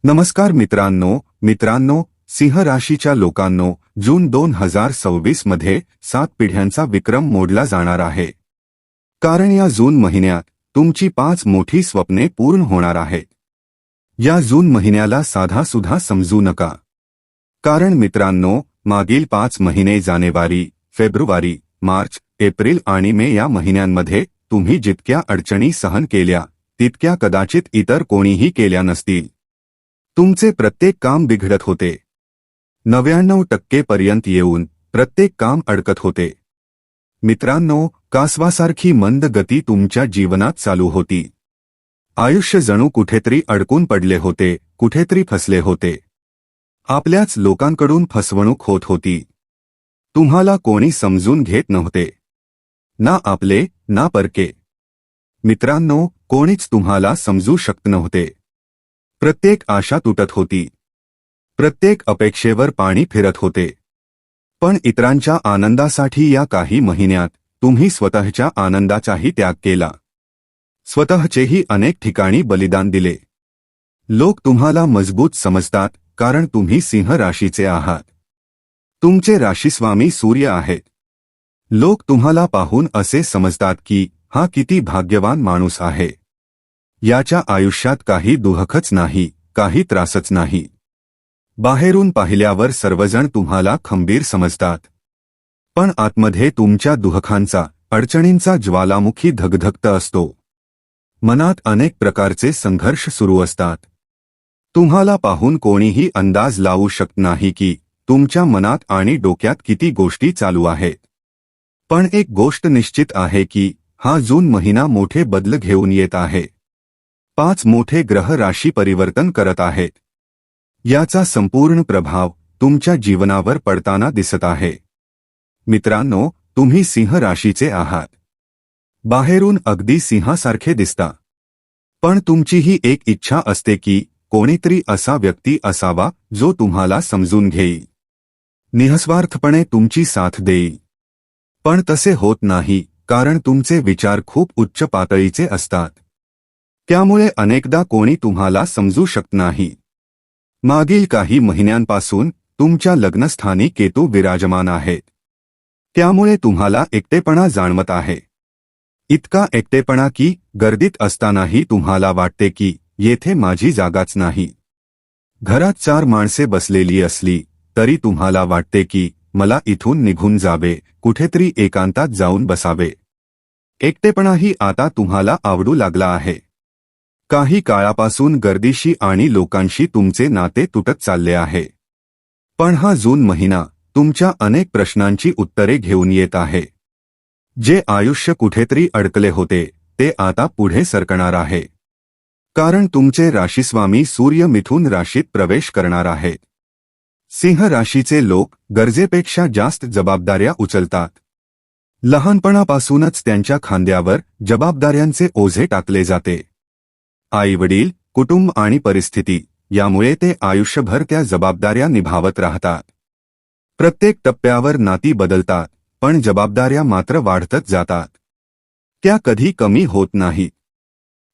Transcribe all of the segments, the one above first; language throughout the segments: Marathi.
नमस्कार मित्रांनो, सिंह राशीच्या लोकांनो, जून 2026 मध्ये 7 पिढ्यांचा विक्रम मोडला जाणार आहे। कारण या जून महिन्यात तुमची 5 मोठी स्वप्ने पूर्ण होणार आहेत। या जून महिन्याला साधा-सुधा समजू नका। कारण मित्रांनो, मागील 5 महिने जानेवारी, फेब्रुवारी, मार्च, एप्रिल आणि मे या महिन्यांमध्ये तुम्ही जितक्या अडचणी सहन केल्या तितक्या कदाचित इतर कोणीही केल्या नसतील। तुमचे प्रत्येक काम बिघडत होते। 99% पर्यंत येऊन प्रत्येक काम अडकत होते। मित्रांनो, कासवासारखी मंद गती तुमच्या जीवनात चालू होती। आयुष्य जणू कुठेतरी अडकून पडले होते, कुठेतरी फसले होते। आपल्याच लोकांकडून फसवणूक होत होती। तुम्हाला कोणी समजून घेत नव्हते, ना आपले ना परके। मित्रांनो, कोणीच तुम्हाला समजू शकत नव्हते। प्रत्येक आशा तुटत होती, प्रत्येक अपेक्षेवर पाणी फिरत होते। पण इतरांच्या आनंदासाठी या काही महिन्यात तुम्ही स्वतःच्या आनंदाचाही त्याग केला। स्वतःचेही अनेक ठिकाणी बलिदान दिले। लोक तुम्हाला मजबूत समजतात कारण तुम्ही सिंह राशीचे आहात। तुमचे राशीस्वामी सूर्य आहेत। लोक तुम्हाला पाहून असे समजतात की हा किती भाग्यवान माणूस आहे। याच्या आयुष्यात काही दुःखच नाही, काही त्रासच नाही। बाहेरून पाहिल्यावर सर्वजण तुम्हाला खंबीर समजतात, पण आतमध्ये तुमच्या दुःखांचा, अडचणींचा ज्वालामुखी धगधगत असतो। मनात अनेक प्रकारचे संघर्ष सुरू असतात। तुम्हाला पाहून कोणीही अंदाज लावू शकत नाही की तुमच्या मनात आणि डोक्यात किती गोष्टी चालू आहेत। पण एक गोष्ट निश्चित आहे की हा जून महिना मोठे बदल घेऊन येत आहे। 5 मोठे ग्रह राशी परिवर्तन करत आहेत। याचा संपूर्ण प्रभाव तुमच्या जीवनावर पडताना दिसत आहे। मित्रांनो, तुम्ही सिंह राशीचे आहात। बाहेरून अगदी सिंहासारखे दिसता, पण तुमचीही एक इच्छा असते की कोणीतरी असा व्यक्ती असावा जो तुम्हाला समजून घेईल, निःस्वार्थपणे तुमची साथ देईल। पण तसे होत नाही, कारण तुमचे विचार खूप उच्च पातळीचे असतात। त्यामुळे अनेकदा कोणी तुम्हाला समजू शकत नाही। मागील काही महिन्यांपासून तुमच्या लग्नस्थानी केतू विराजमान आहेत। त्यामुळे तुम्हाला एकटेपणा जाणवत आहे। इतका एकटेपणा की गर्दीत असतानाही तुम्हाला वाटते की येथे माझी जागाच नाही। घरात 4 माणसे बसलेली असली तरी तुम्हाला वाटते की मला इथून निघून जावे, कुठेतरी एकांतात जाऊन बसावे। एकटेपणाही आता तुम्हाला आवडू लागला आहे। काही काळापासून गर्दीशी आणि लोकांशी तुमचे नाते तुटत चालले आहे। पण हा जून महिना तुमच्या अनेक प्रश्नांची उत्तरे घेऊन येत आहे। जे आयुष्य कुठेतरी अडकले होते ते आता पुढे सरकणार आहे। कारण तुमचे राशीस्वामी सूर्य मिथुन राशीत प्रवेश करणार आहेत। सिंह राशीचे लोक गरजेपेक्षा जास्त जबाबदाऱ्या उचलतात। लहानपणापासूनच त्यांच्या खांद्यावर जबाबदाऱ्यांचे ओझे टाकले जाते। आई-वडील, कुटुंब आणि परिस्थिती यामुळे ते आयुष्यभर त्या जबाबदाऱ्या निभावत राहतात। प्रत्येक टप्प्यावर नाती बदलतात, पण जबाबदाऱ्या मात्र वाढतच जातात। त्या कधी कमी होत नाहीत।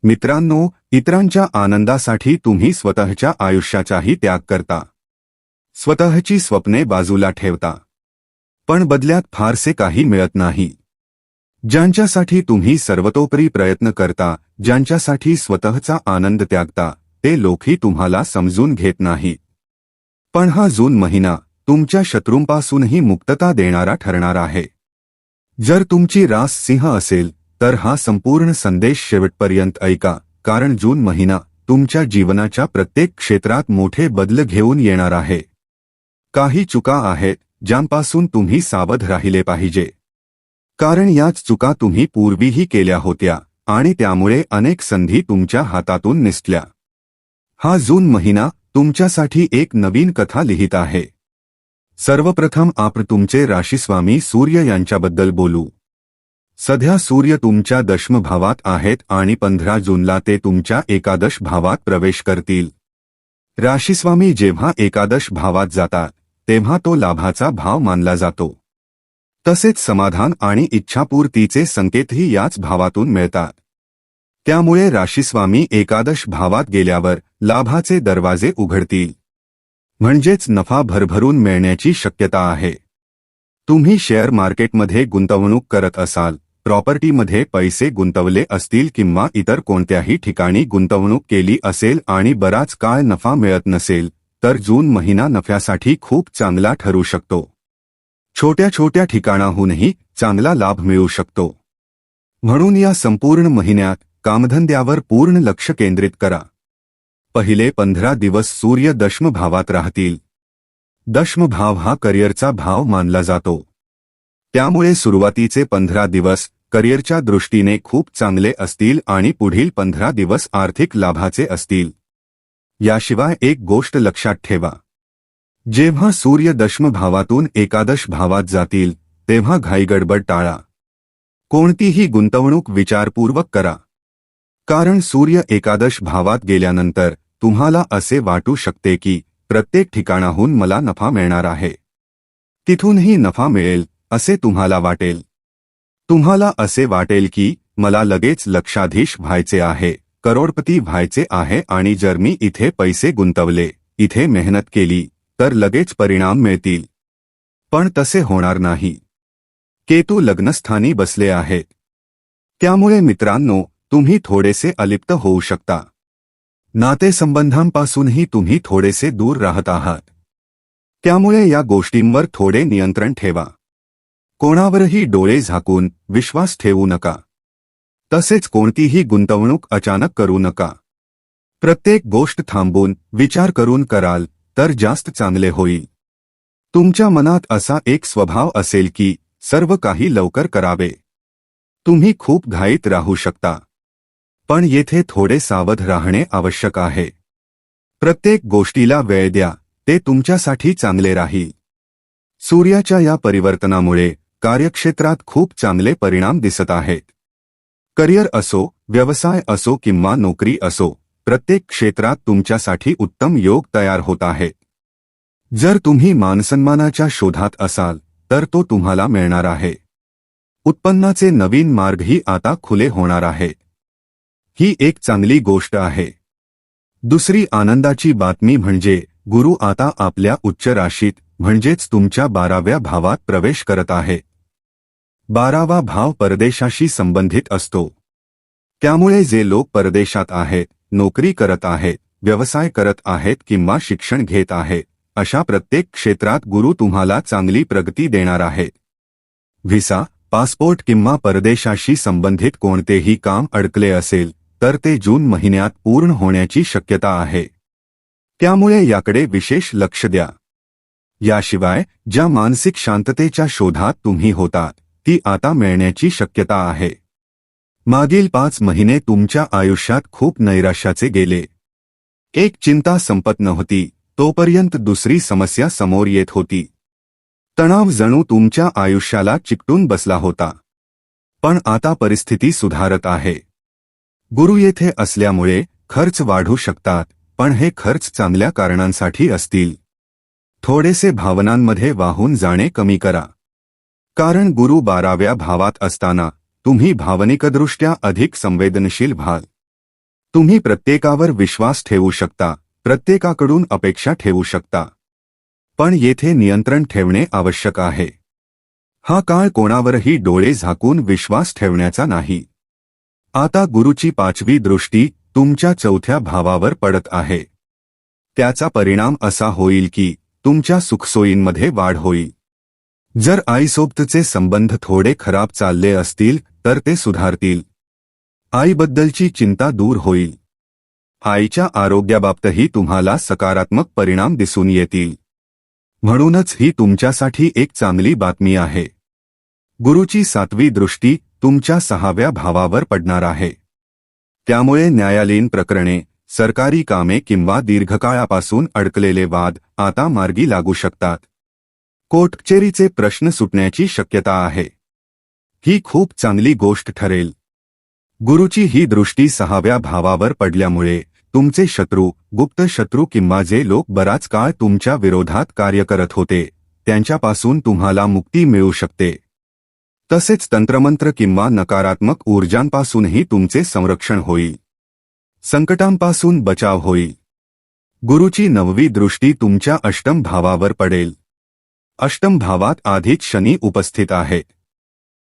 मित्रांनो, इतरांच्या आनंदासाठी तुम्ही स्वतःच्या आयुष्याचाही त्याग करता। स्वतःची स्वप्ने बाजूला ठेवता, पण बदल्यात फारसे काही मिळत नाही। ज्यांच्यासाठी तुम्ही सर्वतोपरी प्रयत्न करता, ज्यांच्यासाठी स्वतःचा आनंद त्यागता, ते लोकही तुम्हाला समजून घेत नाहीत। पण हा जून महिना तुमच्या शत्रूंपासूनही मुक्तता देणारा ठरणार आहे। जर तुमची रास सिंह असेल तर हा संपूर्ण संदेश शेवटपर्यंत ऐका, कारण जून महिना तुमच्या जीवनाच्या प्रत्येक क्षेत्रात मोठे बदल घेऊन येणार आहे। काही चुका आहेत ज्यांपासून तुम्ही सावध राहिले पाहिजे, कारण याच चुका तुम्ही पूर्वीही केल्या होत्या आणि त्यामुळे अनेक संधी तुमच्या हातातून निसटल्या। हा जून महिना तुमच्यासाठी एक नवीन कथा लिहित आहे। सर्वप्रथम आपण तुमचे राशीस्वामी सूर्य यांच्याबद्दल बोलू। सध्या सूर्य तुमच्या दशम भावात आहेत आणि 15 जूनला ते तुमच्या एकादश भावात प्रवेश करतील। राशीस्वामी जेव्हा एकादश भावात जातात तेव्हा तो लाभाचा भाव मानला जातो। तसेच समाधान आणि इच्छापूर्तीचे संकेतही याच भावातून मिळतात। त्यामुळे राशीस्वामी एकादश भावात गेल्यावर लाभाचे दरवाजे उघडतील. म्हणजेच नफा भरभरून मिळण्याची शक्यता आहे. तुम्ही शेअर मार्केटमध्ये गुंतवणूक करत असाल, प्रॉपर्टीमध्ये पैसे गुंतवले असतील किंवा इतर कोणत्याही ठिकाणी गुंतवणूक केली असेल आणि बराच काळ नफा मिळत नसेल, तर जून महिना नफ्यासाठी खूप चांगला ठरू शकतो. छोट्या छोट्या ठिकाणाहूनही चांगला लाभ मिळू शकतो. म्हणून या संपूर्ण महिन्यात कामधंद्यावर पूर्ण लक्ष केंद्रित करा. पहिले 15 दिवस सूर्य दशम भावात राहतील. दशम भाव हा करिअरचा भाव मानला जातो. त्यामुळे सुरुवातीचे 15 दिवस करिअरच्या दृष्टीने खूप चांगले असतील आणि पुढील 15 दिवस आर्थिक लाभाचे असतील. याशिवाय एक गोष्ट लक्षात ठेवा. जेव्हा सूर्य दशम भावातून एकादश भावात जातील तेव्हा घाईगडबड टाळा. कोणतीही गुंतवणूक विचारपूर्वक करा. कारण सूर्य एकादश भावात गेल्यानंतर तुम्हाला असे वाटू शकते की प्रत्येक ठिकाणाहून मला नफा मिळणार आहे, तिथूनही नफा मिळेल असे तुम्हाला वाटेल. तुम्हाला असे वाटेल की मला लगेच लक्षाधीश व्हायचे आहे, करोडपती व्हायचे आहे आणि जर मी इथे पैसे गुंतवले, इथे मेहनत केली तर लगेच परिणाम मिळतील. पण तसे होणार नाही. केतू लग्नस्थानी बसले आहेत. त्यामुळे मित्रांनो, तुम्ही थोडेसे अलिप्त होऊ शकता. नातेसंबंधांपासूनही तुम्ही थोडेसे दूर राहत आहात. त्यामुळे या गोष्टींवर थोडे नियंत्रण ठेवा. कोणावरही डोळे झाकून विश्वास ठेवू नका. तसेच कोणतीही गुंतवणूक अचानक करू नका. प्रत्येक गोष्ट थांबून विचार करून कराल तर जास्त चांगले होईल. तुमच्या मनात असा एक स्वभाव असेल की सर्व काही लवकर करावे. तुम्ही खूप घाईत राहू शकता. पण येथे थोडे सावध राहणे आवश्यक आहे. प्रत्येक गोष्टीला वेळ द्या, ते तुमच्यासाठी चांगले राहील. सूर्याच्या या परिवर्तनामुळे कार्यक्षेत्रात खूप चांगले परिणाम दिसत आहेत. करिअर असो, व्यवसाय असो किंवा नोकरी असो, प्रत्येक क्षेत्रात तुमच्यासाठी उत्तम योग तयार होत आहेत. जर तुम्ही मानसन्मानाच्या शोधात असाल तर तो तुम्हाला मिळणार आहे. उत्पन्नाचे नवीन मार्गही आता खुले होणार आहेत. ही एक चांगली गोष्ट आहे. दुसरी आनंदाची बातमी म्हणजे गुरु आता आपल्या उच्च राशीत म्हणजेच तुमच्या 12व्या भावात प्रवेश करत आहे. 12वा भाव परदेशाशी संबंधित असतो. त्यामुळे जे लोक परदेशात आहेत, नोकरी करत आहेत, व्यवसाय करत आहेत किंवा शिक्षण घेत आहेत, अशा प्रत्येक क्षेत्रात गुरु तुम्हाला चांगली प्रगती देणार आहेत. व्हिसा, पासपोर्ट किंवा परदेशाशी संबंधित कोणतेही काम अडकले असेल तर ते जून महिन्यात पूर्ण होण्याची शक्यता आहे. त्यामुळे याकडे विशेष लक्ष द्या. याशिवाय ज्या मानसिक शांततेच्या शोधात तुम्ही होतात ती आता मिळण्याची शक्यता आहे. मागील 5 महिने तुमच्या आयुष्यात खूप नैराश्याचे गेले. एक चिंता संपत नव्हती तोपर्यंत दुसरी समस्या समोर येत होती. तणाव जणू तुमच्या आयुष्याला चिकटून बसला होता. पण आता परिस्थिती सुधारत आहे. गुरु येथे असल्यामुळे खर्च वाढू शकतात, पण हे खर्च चांगल्या कारणांसाठी असतील. थोडेसे भावनांमध्ये वाहून जाणे कमी करा. कारण गुरु 12व्या भावात असताना तुम्ही भावनिकदृष्ट्या अधिक संवेदनशील व्हाल. तुम्ही प्रत्येकावर विश्वास ठेवू शकता, प्रत्येकाकडून अपेक्षा ठेवू शकता. पण येथे नियंत्रण ठेवणे आवश्यक आहे. हा काळ कोणावरही डोळे झाकून विश्वास ठेवण्याचा नाही. आता गुरुची 5वी दृष्टी तुमच्या 4थ्या भावावर पडत आहे. त्याचा परिणाम असा होईल की तुमच्या सुखसोयींमध्ये वाढ होईल. जर आईसोबतचे संबंध थोडे खराब चालले असतील तर ते सुधारतील. आईबद्दलची चिंता दूर होईल. आईच्या आरोग्याबाबतही तुम्हाला सकारात्मक परिणाम दिसून येतील. म्हणूनच ही तुमच्यासाठी एक चांगली बातमी आहे. गुरुची 7वी दृष्टी तुमच्या 6व्या भावावर पडणार आहे. त्यामुळे न्यायालयीन प्रकरणे, सरकारी कामे किंवा दीर्घकाळापासून अडकलेले वाद आता मार्गी लागू शकतात. कोर्ट-कचेरीचे प्रश्न सुटण्याची शक्यता आहे. ही खूप चांगली गोष्ट ठरेल. गुरुची ही दृष्टी 6व्या भावावर पडल्यामुळे तुमचे शत्रू, गुप्त शत्रू किंवा जे लोक बराच काळ तुमच्या विरोधात कार्य करत होते त्यांच्यापासून तुम्हाला मुक्ती मिळू शकते. तसेच तंत्रमंत्र किंवा नकारात्मक ऊर्जांपासूनही तुमचे संरक्षण होईल. संकटांपासून बचाव होईल. गुरुची 9वी दृष्टी तुमच्या अष्टम भावावर पडेल. अष्टम भावात आधीच शनी उपस्थित आहे.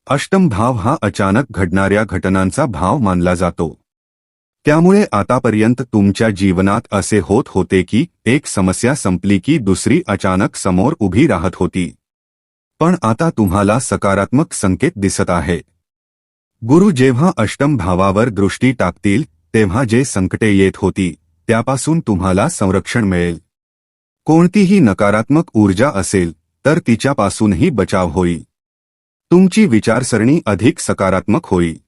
अष्टम भाव हा अचानक घडणाऱ्या घटनांचा भाव मानला जातो. त्यामुळे आतापर्यंत तुमच्या जीवनात असे होत होते की एक समस्या संपली की दुसरी अचानक समोर उभी राहत होती. पण आता तुम्हाला सकारात्मक संकेत दिसत आहे. गुरु जेव्हा अष्टम भावावर दृष्टी टाकतील तेव्हा जे संकटे येत होती त्यापासून तुम्हाला संरक्षण मिळेल. कोणतीही नकारात्मक ऊर्जा असेल तर तिच्यापासूनही बचाव होईल. तुमची विचारसरणी अधिक सकारात्मक होईल.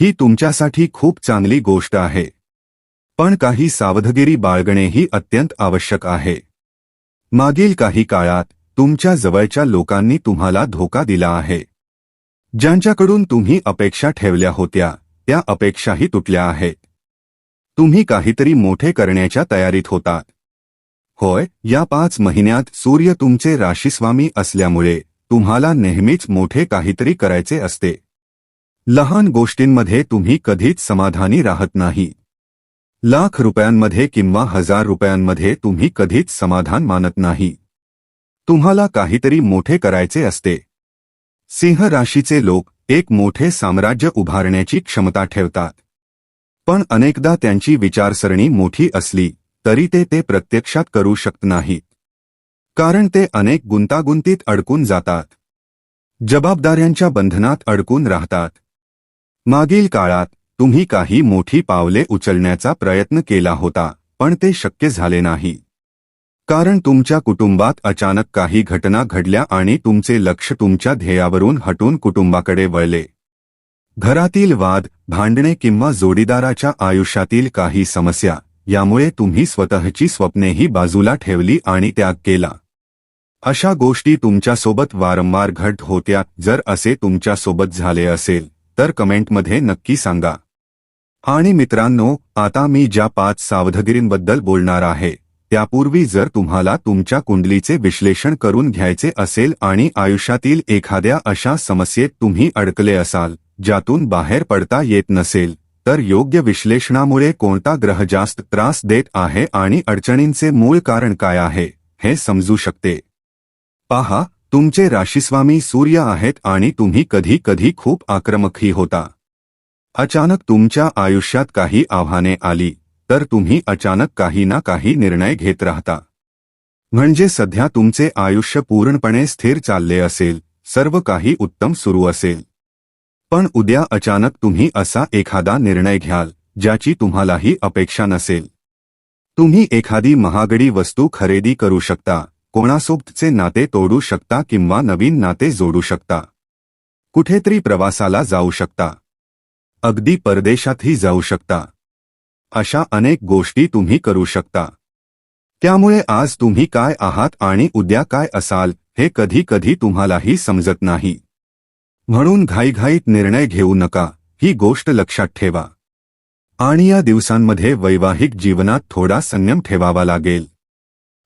ही तुमच्यासाठी खूप चांगली गोष्ट आहे. पण काही सावधगिरी बाळगणेही अत्यंत आवश्यक आहे. मागील काही काळात तुमच्या जवळच्या लोकांनी तुम्हाला धोका दिला आहे. ज्यांच्याकडून तुम्ही अपेक्षा ठेवल्या होत्या त्या अपेक्षाही तुटल्या आहेत. तुम्ही काहीतरी मोठे करण्याच्या तयारीत होतात. होय, या 5 महिन्यात सूर्य तुमचे राशीस्वामी असल्यामुळे तुम्हाला नेहमीच मोठे काहीतरी करायचे असते. लहान गोष्टींमध्ये तुम्ही कधीच समाधानी राहत नाही. लाख रुपयांमध्ये किंवा 1000 रुपयांमध्ये तुम्ही कधीच समाधान मानत नाही. तुम्हाला काहीतरी मोठे करायचे असते. सिंह राशीचे लोक एक मोठे साम्राज्य उभारण्याची क्षमता ठेवतात. पण अनेकदा त्यांची विचारसरणी मोठी असली तरी ते प्रत्यक्षात करू शकत नाहीत. कारण ते अनेक गुंतागुंतीत अडकून जातात. जबाबदाऱ्यांच्या बंधनात अडकून राहतात. मागील काळात तुम्ही काही मोठी पावले उचलण्याचा प्रयत्न केला होता पण ते शक्य झाले नाही. कारण तुमच्या कुटुंबात अचानक काही घटना घडल्या आणि तुमचे लक्ष तुमच्या ध्येयावरून हटून कुटुंबाकडे वळले. घरातील वाद, भांडणे किंवा जोडीदाराच्या आयुष्यातील काही समस्या यामुळे तुम्ही स्वतःची स्वप्नेही बाजूला ठेवली आणि त्याग केला. अशा गोष्टी तुमच्यासोबत वारंवार घडत होत्या. जर असे तुमच्यासोबत झाले असेल तर कमेंटमध्ये नक्की सांगा. आणि मित्रांनो, आता मी ज्या 5 सावधगिरींबद्दल बोलणार आहे त्यापूर्वी जर तुम्हाला तुमच्या कुंडलीचे विश्लेषण करून घ्यायचे असेल आणि आयुष्यातील एखाद्या अशा समस्येत तुम्ही अडकले असाल ज्यातून बाहेर पडता येत नसेल तर योग्य विश्लेषणामुळे कोणता ग्रह जास्त त्रास देत आहे आणि अडचणींचे मूळ कारण काय आहे हे समजू शकते. पहा, तुमचे राशीस्वामी सूर्य आहेत आणि तुम्ही कधी कधी खूप आक्रमकही होता. अचानक तुमच्या आयुष्यात काही आव्हाने आली तर तुम्ही अचानक काही ना काही निर्णय घेत राहता. म्हणजे सध्या तुमचे आयुष्य पूर्णपणे स्थिर चालले असेल, सर्व काही उत्तम सुरू असेल. पण उद्या अचानक तुम्ही असा एखादा निर्णय घ्याल ज्याची तुम्हालाही अपेक्षा नसेल. तुम्ही एखादी महागडी वस्तू खरेदी करू शकता, कोणासोबतचे नाते तोडू शकता किंवा नवीन नाते जोडू शकता. कुठेतरी प्रवासाला जाऊ शकता. अगदी परदेशातही जाऊ शकता. अशा अनेक गोष्टी तुम्ही करू शकता. त्यामुळे आज तुम्ही काय आहात आणि उद्या काय असाल हे कधी कधी तुम्हालाही समजत नाही. म्हणून घाईघाईत निर्णय घेऊ नका, ही गोष्ट लक्षात ठेवा. आणि या दिवसांमध्ये वैवाहिक जीवनात थोडा संयम ठेवावा लागेल.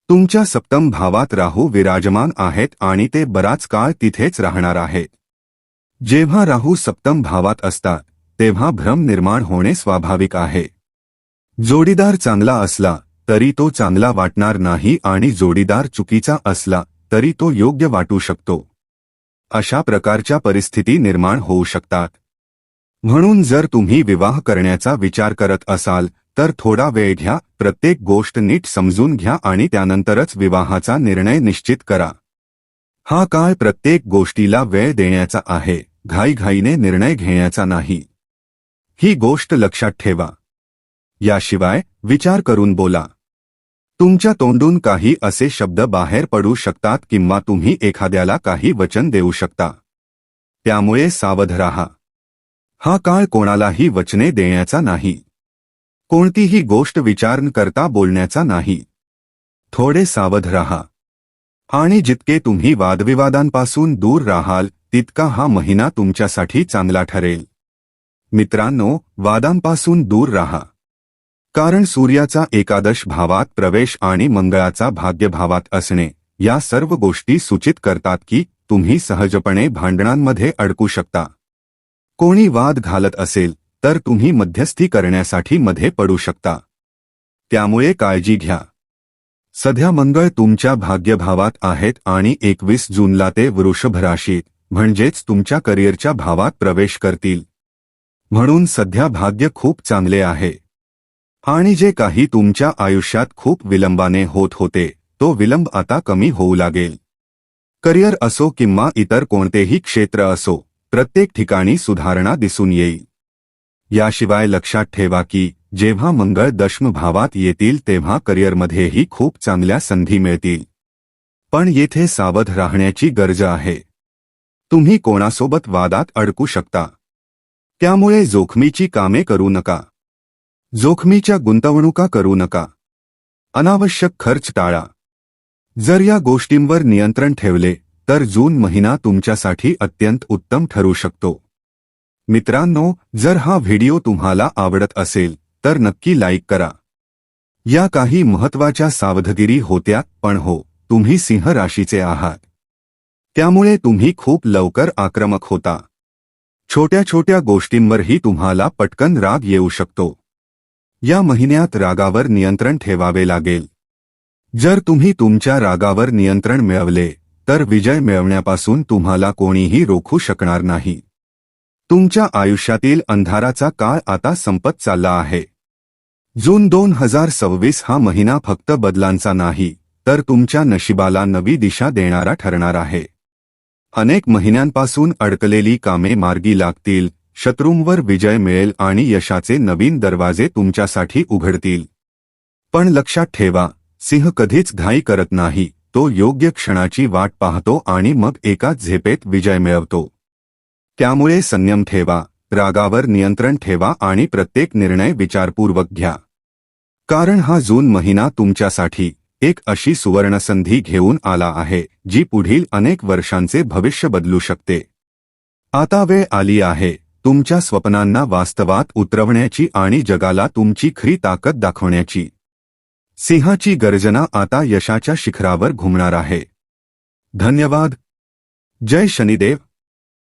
तुमच्या सप्तम भावात राहू विराजमान आहेत आणि ते बराच काळ तिथेच राहणार आहेत. जेव्हा राहू सप्तम भावात असतात तेव्हा भ्रम निर्माण होणे स्वाभाविक आहे. जोडीदार चांगला असला तरी तो चांगला वाटणार नाही आणि जोडीदार चुकीचा असला तरी तो योग्य वाटू शकतो. अशा प्रकारच्या परिस्थिती निर्माण होऊ शकतात. म्हणून जर तुम्ही विवाह करण्याचा विचार करत असाल तर थोडा वेळ घ्या, प्रत्येक गोष्ट नीट समजून घ्या आणि त्यानंतरच विवाहाचा निर्णय निश्चित करा. हा काळ प्रत्येक गोष्टीला वेळ देण्याचा आहे, घाईघाईने निर्णय घेण्याचा नाही. ही गोष्ट लक्षात ठेवा. याशिवाय विचार करून बोला. तुमच्या तोंडून काही असे शब्द बाहेर पडू शकतात किंवा तुम्ही एखाद्याला काही वचन देऊ शकता. त्यामुळे सावध राहा. हा काळ कोणालाही वचने देण्याचा नाही. कोणतीही गोष्ट विचार न करता बोलण्याचा नाही. थोडे सावध राहा. आणि जितके तुम्ही वादविवादांपासून दूर राहाल तितका हा महिना तुमच्यासाठी चांगला ठरेल. मित्रांनो, वादांपासून दूर राहा. कारण सूर्याचा एकादश भावात प्रवेश आणि मंगळाचा भाग्यभावात असणे या सर्व गोष्टी सूचित करतात की तुम्ही सहजपणे भांडणांमध्ये अडकू शकता. कोणी वाद घालत असेल तर तुम्ही मध्यस्थी करण्यासाठी मध्ये पडू शकता. त्यामुळे काळजी घ्या. सध्या मंगळ तुमच्या भाग्यभावात आहेत आणि 21 जूनला ते वृषभ राशीत म्हणजेच तुमच्या करिअरच्या भावात प्रवेश करतील. म्हणून सध्या भाग्य खूप चांगले आहे. आणि जे काही तुमच्या आयुष्यात खूप विलंबाने होत होते तो विलंब आता कमी होऊ लागेल. करिअर असो किंवा इतर कोणतेही क्षेत्र असो, प्रत्येक ठिकाणी सुधारणा दिसून येईल. याशिवाय लक्षात ठेवा की जेव्हा मंगळ दशम भावात येतील तेव्हा करिअरमध्येही खूप चांगल्या संधी मिळतील. पण येथे सावध राहण्याची गरज आहे. तुम्ही कोणासोबत वादात अडकू शकता. त्यामुळे जोखमीची कामे करू नका. जोखमीच्या गुंतवणुका करू नका. अनावश्यक खर्च टाळा. जर या गोष्टींवर नियंत्रण ठेवले तर जून महिना तुमच्यासाठी अत्यंत उत्तम ठरू शकतो. मित्रांनो, जर हा व्हिडिओ तुम्हाला आवडत असेल तर नक्की लाईक करा. या काही महत्त्वाच्या सावधगिरी होत्या, पण हो, तुम्ही सिंह राशीचे आहात. त्यामुळे तुम्ही खूप लवकर आक्रमक होता. छोट्या छोट्या गोष्टींवरही तुम्हाला पटकन राग येऊ शकतो. या महिन्यात रागावर नियंत्रण ठेवावे लागेल. जर तुम्ही तुमच्या रागावर नियंत्रण मिळवले तर विजय मिळवण्यापासून तुम्हाला कोणीही रोखू शकणार नाही. तुमच्या आयुष्यातील अंधाराचा काळ आता संपत चालला आहे. जून 2026 हा महिना फक्त बदलांचा नाही तर तुमच्या नशिबाला नवी दिशा देणारा ठरणार आहे. अनेक महिन्यांपासून अडकलेली कामे मार्गी लागतील, शत्रूंवर विजय मिळेल आणि यशाचे नवीन दरवाजे तुमच्यासाठी उघडतील. पण लक्षात ठेवा, सिंह कधीच घाई करत नाही. तो योग्य क्षणाची वाट पाहतो आणि मग एकाच झेपेत विजय मिळवतो. त्यामुळे संयम ठेवा, रागावर नियंत्रण ठेवा आणि प्रत्येक निर्णय विचारपूर्वक घ्या. कारण हा जून महिना तुमच्यासाठी एक अशी सुवर्णसंधी घेऊन आला आहे जी पुढील अनेक वर्षांचे भविष्य बदलू शकते. आता वेळ आली आहे तुमच्या स्वप्नांना वास्तवात उतरवण्याची आणि जगाला तुमची खरी ताकद दाखवण्याची. सिंहाची गर्जना आता यशाच्या शिखरावर घुमणार आहे. धन्यवाद. जय शनिदेव.